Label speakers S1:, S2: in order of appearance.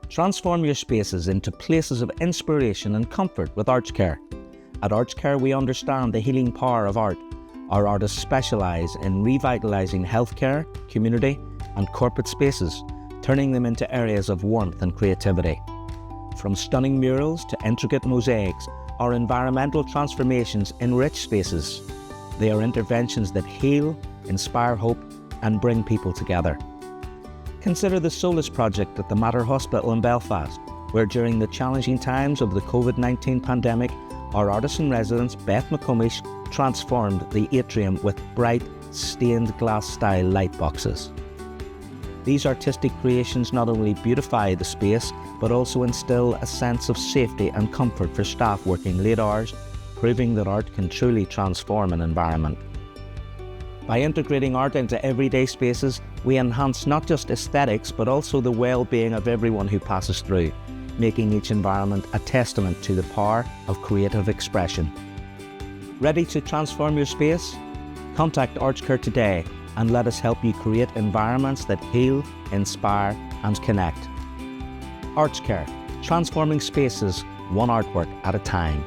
S1: Transform your spaces into places of inspiration and comfort with ArchCare. At ArchCare, we understand the healing power of art. Our artists specialise in revitalising healthcare, community and corporate spaces, turning them into areas of warmth and creativity. From stunning murals to intricate mosaics, our environmental transformations enrich spaces. They are interventions that heal, inspire hope and bring people together. Consider the Solace Project at the Mater Hospital in Belfast, where during the challenging times of the COVID-19 pandemic, our artist-in-residence Beth McComish transformed the atrium with bright, stained glass-style light boxes. These artistic creations not only beautify the space, but also instill a sense of safety and comfort for staff working late hours, proving that art can truly transform an environment. By integrating art into everyday spaces, we enhance not just aesthetics, but also the well-being of everyone who passes through, making each environment a testament to the power of creative expression. Ready to transform your space? Contact ArchCare today and let us help you create environments that heal, inspire and connect. ArchCare, transforming spaces one artwork at a time.